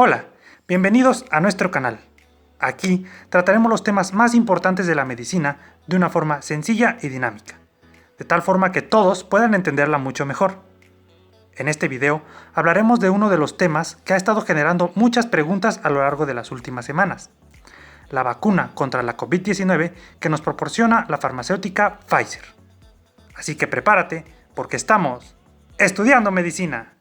Hola, bienvenidos a nuestro canal. Aquí trataremos los temas más importantes de la medicina de una forma sencilla y dinámica, de tal forma que todos puedan entenderla mucho mejor. En este video hablaremos de uno de los temas que ha estado generando muchas preguntas a lo largo de las últimas semanas: la vacuna contra la COVID-19 que nos proporciona la farmacéutica Pfizer. Así que prepárate, porque estamos estudiando medicina.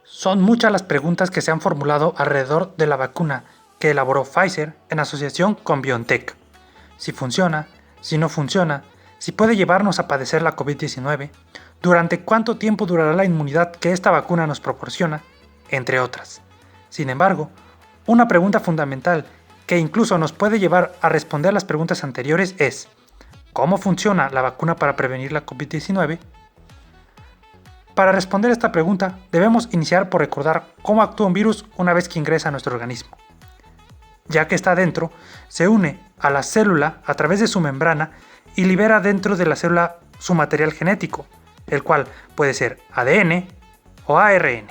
Son muchas las preguntas que se han formulado alrededor de la vacuna que elaboró Pfizer en asociación con BioNTech. Si funciona, si no funciona, si puede llevarnos a padecer la COVID-19, durante cuánto tiempo durará la inmunidad que esta vacuna nos proporciona, entre otras. Sin embargo, una pregunta fundamental que incluso nos puede llevar a responder las preguntas anteriores es: ¿cómo funciona la vacuna para prevenir la COVID-19? Para responder esta pregunta, debemos iniciar por recordar cómo actúa un virus una vez que ingresa a nuestro organismo. Ya que está dentro, se une a la célula a través de su membrana y libera dentro de la célula su material genético, el cual puede ser ADN o ARN.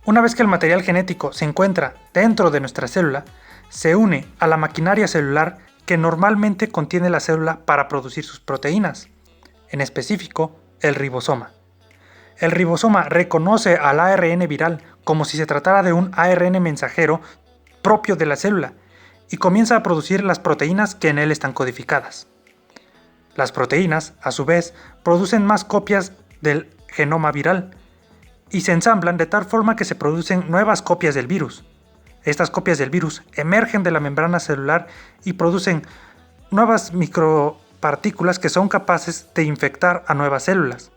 Una vez que el material genético se encuentra dentro de nuestra célula, se une a la maquinaria celular que normalmente contiene la célula para producir sus proteínas, en específico el ribosoma. El ribosoma reconoce al ARN viral como si se tratara de un ARN mensajero propio de la célula y comienza a producir las proteínas que en él están codificadas. Las proteínas, a su vez, producen más copias del genoma viral y se ensamblan de tal forma que se producen nuevas copias del virus. Estas copias del virus emergen de la membrana celular y producen nuevas micropartículas que son capaces de infectar a nuevas células.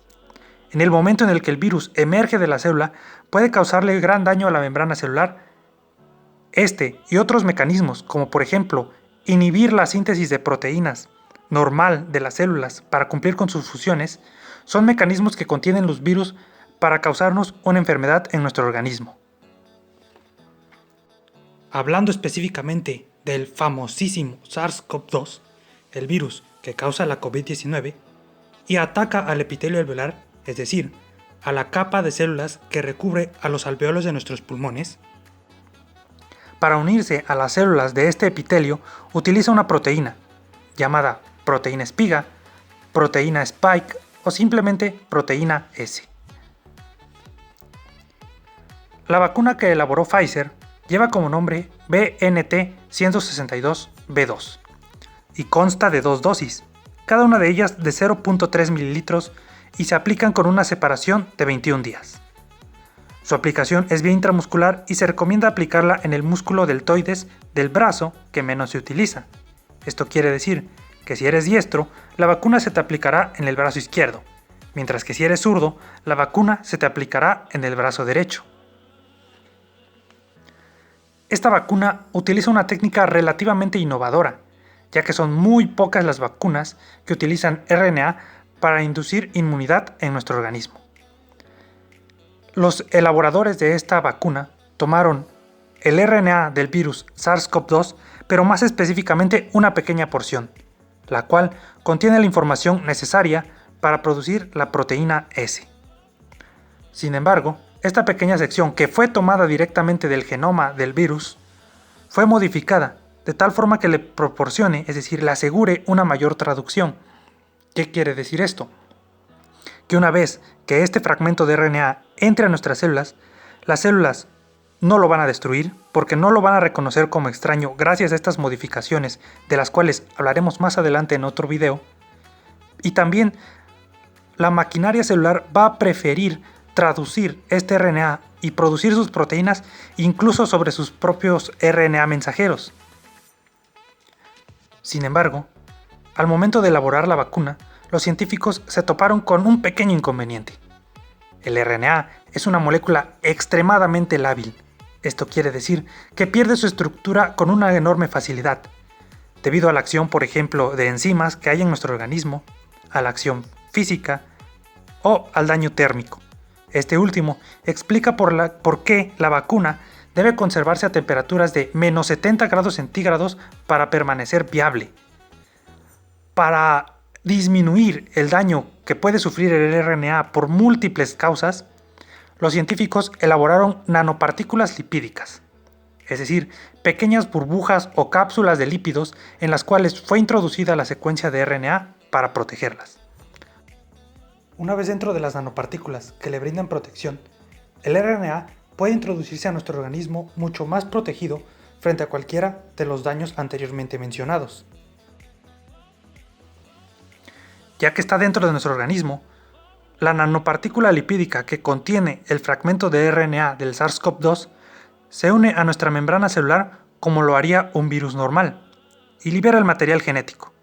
En el momento en el que el virus emerge de la célula, puede causarle gran daño a la membrana celular. Este y otros mecanismos, como por ejemplo inhibir la síntesis de proteínas normal de las células para cumplir con sus funciones, son mecanismos que contienen los virus para causarnos una enfermedad en nuestro organismo. Hablando específicamente del famosísimo SARS-CoV-2, el virus que causa la COVID-19 y ataca al epitelio alveolar, es decir, a la capa de células que recubre a los alveolos de nuestros pulmones. Para unirse a las células de este epitelio, utiliza una proteína, llamada proteína espiga, proteína spike o simplemente proteína S. La vacuna que elaboró Pfizer lleva como nombre BNT162b2 y consta de 2 dosis, cada una de ellas de 0.3 mililitros, y se aplican con una separación de 21 días. Su aplicación es vía intramuscular y se recomienda aplicarla en el músculo deltoides del brazo que menos se utiliza. Esto quiere decir que si eres diestro, la vacuna se te aplicará en el brazo izquierdo, mientras que si eres zurdo, la vacuna se te aplicará en el brazo derecho. Esta vacuna utiliza una técnica relativamente innovadora, ya que son muy pocas las vacunas que utilizan RNA para inducir inmunidad en nuestro organismo. Los elaboradores de esta vacuna tomaron el RNA del virus SARS-CoV-2, pero más específicamente una pequeña porción, la cual contiene la información necesaria para producir la proteína S. Sin embargo, esta pequeña sección, que fue tomada directamente del genoma del virus, fue modificada de tal forma que le proporcione, es decir, le asegure una mayor traducción. ¿Qué quiere decir esto? Que una vez que este fragmento de RNA entre a nuestras células, las células no lo van a destruir porque no lo van a reconocer como extraño gracias a estas modificaciones, de las cuales hablaremos más adelante en otro video, y también la maquinaria celular va a preferir traducir este RNA y producir sus proteínas incluso sobre sus propios RNA mensajeros. Sin embargo, al momento de elaborar la vacuna, los científicos se toparon con un pequeño inconveniente. El RNA es una molécula extremadamente lábil. Esto quiere decir que pierde su estructura con una enorme facilidad, debido a la acción, por ejemplo, de enzimas que hay en nuestro organismo, a la acción física o al daño térmico. Este último explica por qué la vacuna debe conservarse a temperaturas de menos 70 grados centígrados para permanecer viable. Para disminuir el daño que puede sufrir el RNA por múltiples causas, los científicos elaboraron nanopartículas lipídicas, es decir, pequeñas burbujas o cápsulas de lípidos en las cuales fue introducida la secuencia de RNA para protegerlas. Una vez dentro de las nanopartículas que le brindan protección, el RNA puede introducirse a nuestro organismo mucho más protegido frente a cualquiera de los daños anteriormente mencionados. Ya que está dentro de nuestro organismo, la nanopartícula lipídica que contiene el fragmento de RNA del SARS-CoV-2 se une a nuestra membrana celular como lo haría un virus normal y libera el material genético.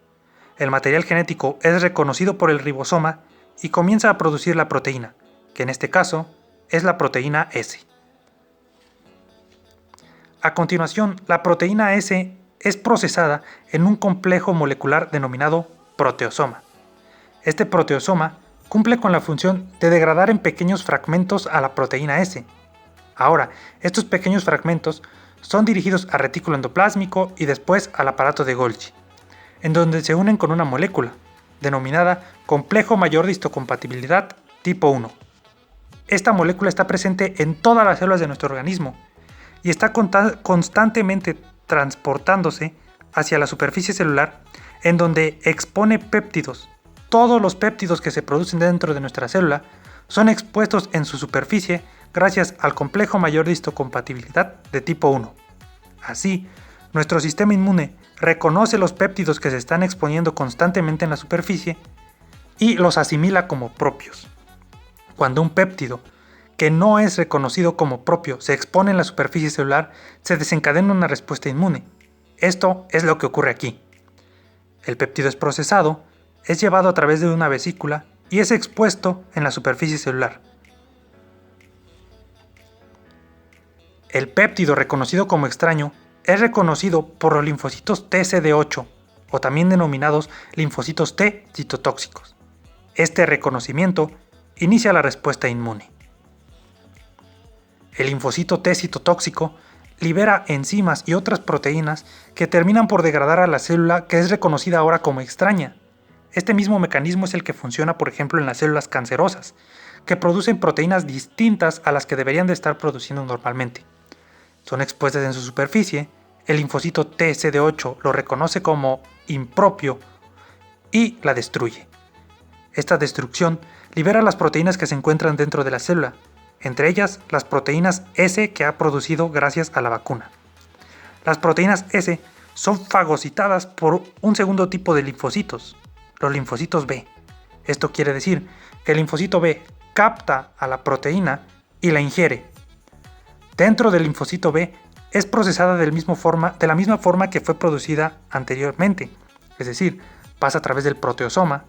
El material genético es reconocido por el ribosoma y comienza a producir la proteína, que en este caso es la proteína S. A continuación, la proteína S es procesada en un complejo molecular denominado proteosoma. Este proteosoma cumple con la función de degradar en pequeños fragmentos a la proteína S. Ahora, estos pequeños fragmentos son dirigidos al retículo endoplásmico y después al aparato de Golgi, en donde se unen con una molécula, denominada complejo mayor de histocompatibilidad tipo 1. Esta molécula está presente en todas las células de nuestro organismo y está constantemente transportándose hacia la superficie celular, en donde expone péptidos. Todos los péptidos que se producen dentro de nuestra célula son expuestos en su superficie gracias al complejo mayor de histocompatibilidad de tipo 1. Así, nuestro sistema inmune reconoce los péptidos que se están exponiendo constantemente en la superficie y los asimila como propios. Cuando un péptido que no es reconocido como propio se expone en la superficie celular, se desencadena una respuesta inmune. Esto es lo que ocurre aquí. El péptido es procesado, es llevado a través de una vesícula y es expuesto en la superficie celular. El péptido reconocido como extraño es reconocido por los linfocitos TCD8, o también denominados linfocitos T citotóxicos. Este reconocimiento inicia la respuesta inmune. El linfocito T citotóxico libera enzimas y otras proteínas que terminan por degradar a la célula que es reconocida ahora como extraña. Este mismo mecanismo es el que funciona, por ejemplo, en las células cancerosas, que producen proteínas distintas a las que deberían de estar produciendo normalmente. Son expuestas en su superficie, el linfocito TCD8 lo reconoce como impropio y la destruye. Esta destrucción libera las proteínas que se encuentran dentro de la célula, entre ellas las proteínas S que ha producido gracias a la vacuna. Las proteínas S son fagocitadas por un segundo tipo de linfocitos, los linfocitos B. Esto quiere decir que el linfocito B capta a la proteína y la ingiere. Dentro del linfocito B es procesada de la misma forma que fue producida anteriormente, es decir, pasa a través del proteosoma,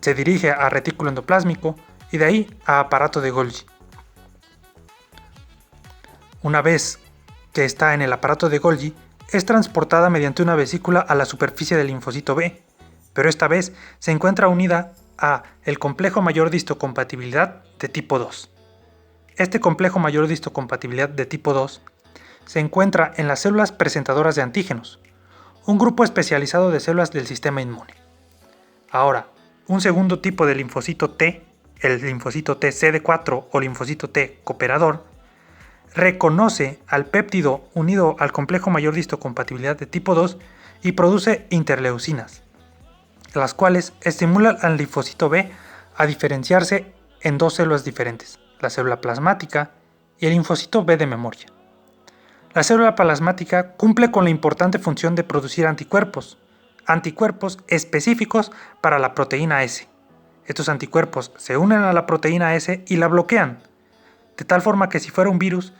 se dirige a retículo endoplásmico y de ahí a aparato de Golgi. Una vez que está en el aparato de Golgi, es transportada mediante una vesícula a la superficie del linfocito B, pero esta vez se encuentra unida a el complejo mayor de histocompatibilidad de tipo 2. Este complejo mayor de histocompatibilidad de tipo 2 se encuentra en las células presentadoras de antígenos, un grupo especializado de células del sistema inmune. Ahora, un segundo tipo de linfocito T, el linfocito T CD4 o linfocito T cooperador, reconoce al péptido unido al complejo mayor de histocompatibilidad de tipo 2 y produce interleucinas, las cuales estimulan al linfocito B a diferenciarse en dos células diferentes, la célula plasmática y el linfocito B de memoria. La célula plasmática cumple con la importante función de producir anticuerpos específicos para la proteína S. Estos anticuerpos se unen a la proteína S y la bloquean, de tal forma que si fuera un virus,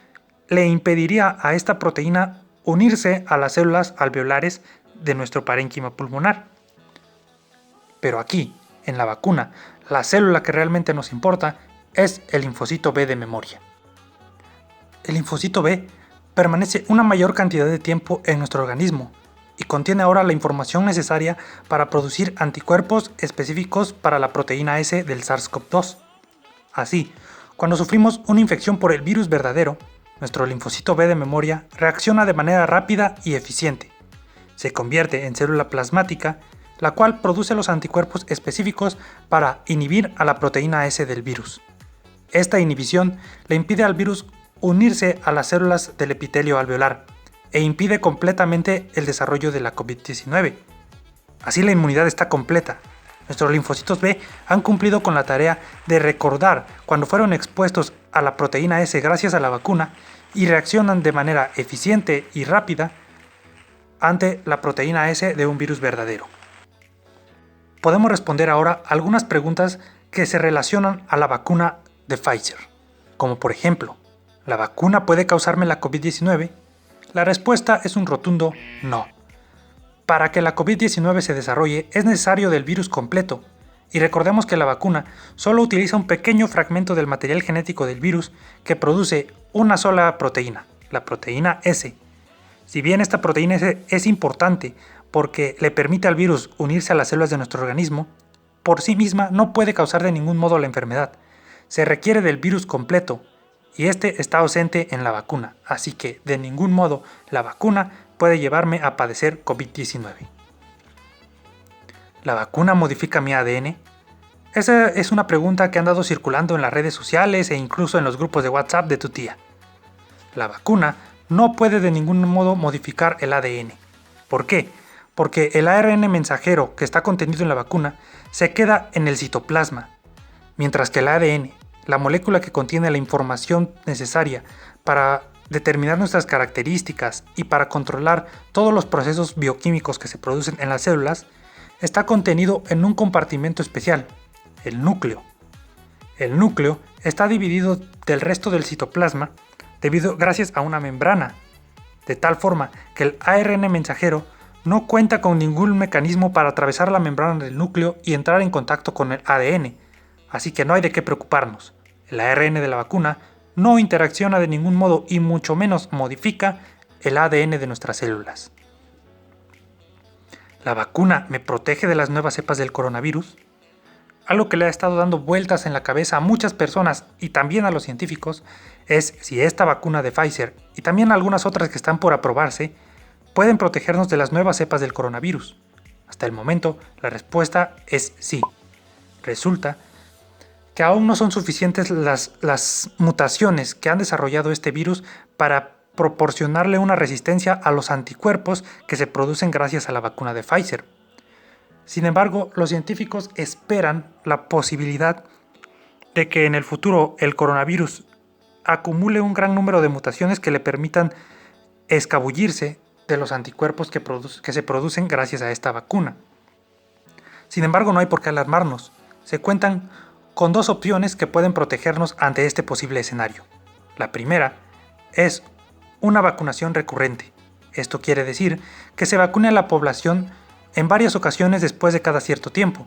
le impediría a esta proteína unirse a las células alveolares de nuestro parénquima pulmonar. Pero aquí, en la vacuna, la célula que realmente nos importa es el linfocito B de memoria. El linfocito B permanece una mayor cantidad de tiempo en nuestro organismo y contiene ahora la información necesaria para producir anticuerpos específicos para la proteína S del SARS-CoV-2. Así, cuando sufrimos una infección por el virus verdadero, nuestro linfocito B de memoria reacciona de manera rápida y eficiente. Se convierte en célula plasmática, la cual produce los anticuerpos específicos para inhibir a la proteína S del virus. Esta inhibición le impide al virus unirse a las células del epitelio alveolar e impide completamente el desarrollo de la COVID-19. Así la inmunidad está completa. Nuestros linfocitos B han cumplido con la tarea de recordar cuando fueron expuestos a la proteína S gracias a la vacuna y reaccionan de manera eficiente y rápida ante la proteína S de un virus verdadero. Podemos responder ahora algunas preguntas que se relacionan a la vacuna de Pfizer, como por ejemplo, ¿la vacuna puede causarme la COVID-19? La respuesta es un rotundo no. Para que la COVID-19 se desarrolle es necesario del virus completo, y recordemos que la vacuna solo utiliza un pequeño fragmento del material genético del virus que produce una sola proteína, la proteína S. Si bien esta proteína S es importante porque le permite al virus unirse a las células de nuestro organismo, por sí misma no puede causar de ningún modo la enfermedad. Se requiere del virus completo, y este está ausente en la vacuna, así que de ningún modo la vacuna puede llevarme a padecer COVID-19. ¿La vacuna modifica mi ADN? Esa es una pregunta que han andado circulando en las redes sociales e incluso en los grupos de WhatsApp de tu tía. La vacuna no puede de ningún modo modificar el ADN. ¿Por qué? Porque el ARN mensajero que está contenido en la vacuna se queda en el citoplasma, mientras que el ADN, la molécula que contiene la información necesaria para determinar nuestras características y para controlar todos los procesos bioquímicos que se producen en las células, está contenido en un compartimento especial, el núcleo. El núcleo está dividido del resto del citoplasma gracias a una membrana, de tal forma que el ARN mensajero no cuenta con ningún mecanismo para atravesar la membrana del núcleo y entrar en contacto con el ADN, así que no hay de qué preocuparnos. El ARN de la vacuna no interacciona de ningún modo y mucho menos modifica el ADN de nuestras células. ¿La vacuna me protege de las nuevas cepas del coronavirus? Algo que le ha estado dando vueltas en la cabeza a muchas personas y también a los científicos es si esta vacuna de Pfizer y también algunas otras que están por aprobarse pueden protegernos de las nuevas cepas del coronavirus. Hasta el momento, la respuesta es sí. Resulta que aún no son suficientes las mutaciones que han desarrollado este virus para proporcionarle una resistencia a los anticuerpos que se producen gracias a la vacuna de Pfizer. Sin embargo, los científicos esperan la posibilidad de que en el futuro el coronavirus acumule un gran número de mutaciones que le permitan escabullirse de los anticuerpos que se producen gracias a esta vacuna. Sin embargo, no hay por qué alarmarnos. Se cuentan con dos opciones que pueden protegernos ante este posible escenario. La primera es una vacunación recurrente. Esto quiere decir que se vacune a la población en varias ocasiones después de cada cierto tiempo.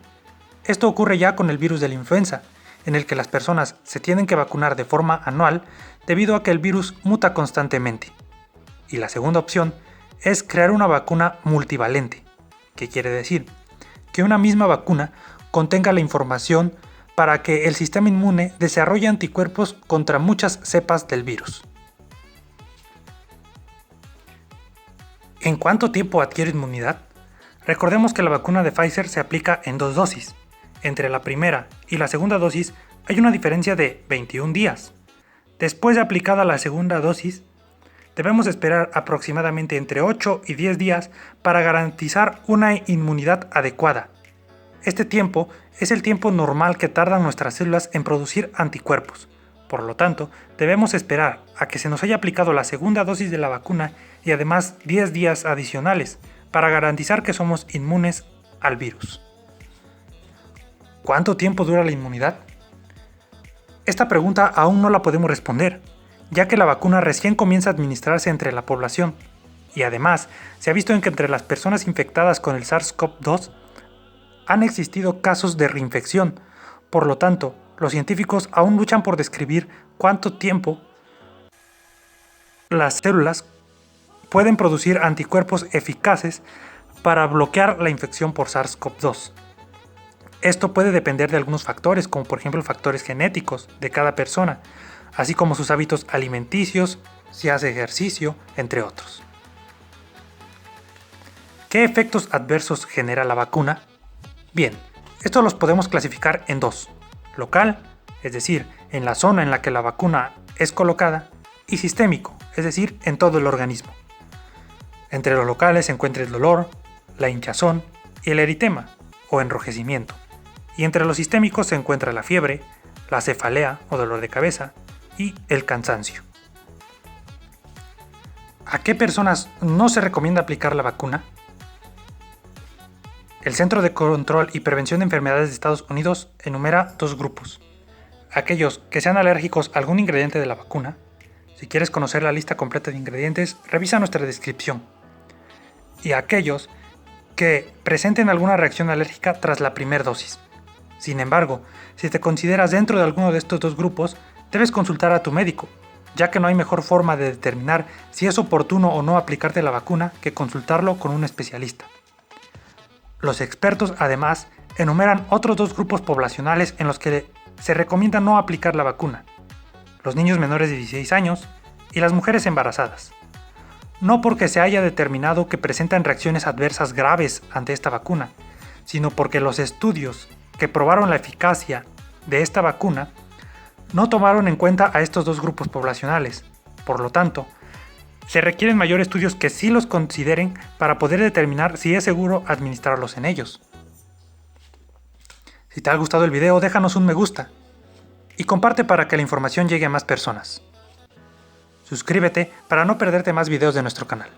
Esto ocurre ya con el virus de la influenza, en el que las personas se tienen que vacunar de forma anual debido a que el virus muta constantemente. Y la segunda opción es crear una vacuna multivalente, que quiere decir que una misma vacuna contenga la información para que el sistema inmune desarrolle anticuerpos contra muchas cepas del virus. ¿En cuánto tiempo adquiere inmunidad? Recordemos que la vacuna de Pfizer se aplica en 2 dosis. Entre la primera y la segunda dosis hay una diferencia de 21 días. Después de aplicada la segunda dosis, debemos esperar aproximadamente entre 8 y 10 días para garantizar una inmunidad adecuada. Este tiempo es el tiempo normal que tardan nuestras células en producir anticuerpos. Por lo tanto, debemos esperar a que se nos haya aplicado la segunda dosis de la vacuna y además 10 días adicionales para garantizar que somos inmunes al virus. ¿Cuánto tiempo dura la inmunidad? Esta pregunta aún no la podemos responder, ya que la vacuna recién comienza a administrarse entre la población, y además se ha visto que entre las personas infectadas con el SARS-CoV-2 han existido casos de reinfección. Por lo tanto, los científicos aún luchan por describir cuánto tiempo las células pueden producir anticuerpos eficaces para bloquear la infección por SARS-CoV-2. Esto puede depender de algunos factores, como por ejemplo factores genéticos de cada persona, así como sus hábitos alimenticios, si hace ejercicio, entre otros. ¿Qué efectos adversos genera la vacuna? Bien, estos los podemos clasificar en dos: local, es decir, en la zona en la que la vacuna es colocada, y sistémico, es decir, en todo el organismo. Entre los locales se encuentra el dolor, la hinchazón y el eritema o enrojecimiento, y entre los sistémicos se encuentra la fiebre, la cefalea o dolor de cabeza y el cansancio. ¿A qué personas no se recomienda aplicar la vacuna? El Centro de Control y Prevención de Enfermedades de Estados Unidos enumera dos grupos: aquellos que sean alérgicos a algún ingrediente de la vacuna. Si quieres conocer la lista completa de ingredientes, revisa nuestra descripción. Y aquellos que presenten alguna reacción alérgica tras la primera dosis. Sin embargo, si te consideras dentro de alguno de estos dos grupos, debes consultar a tu médico, ya que no hay mejor forma de determinar si es oportuno o no aplicarte la vacuna que consultarlo con un especialista. Los expertos, además, enumeran otros dos grupos poblacionales en los que se recomienda no aplicar la vacuna: los niños menores de 16 años y las mujeres embarazadas. No porque se haya determinado que presentan reacciones adversas graves ante esta vacuna, sino porque los estudios que probaron la eficacia de esta vacuna no tomaron en cuenta a estos dos grupos poblacionales. Por lo tanto, se requieren mayores estudios que sí los consideren para poder determinar si es seguro administrarlos en ellos. Si te ha gustado el video, déjanos un me gusta y comparte para que la información llegue a más personas. Suscríbete para no perderte más videos de nuestro canal.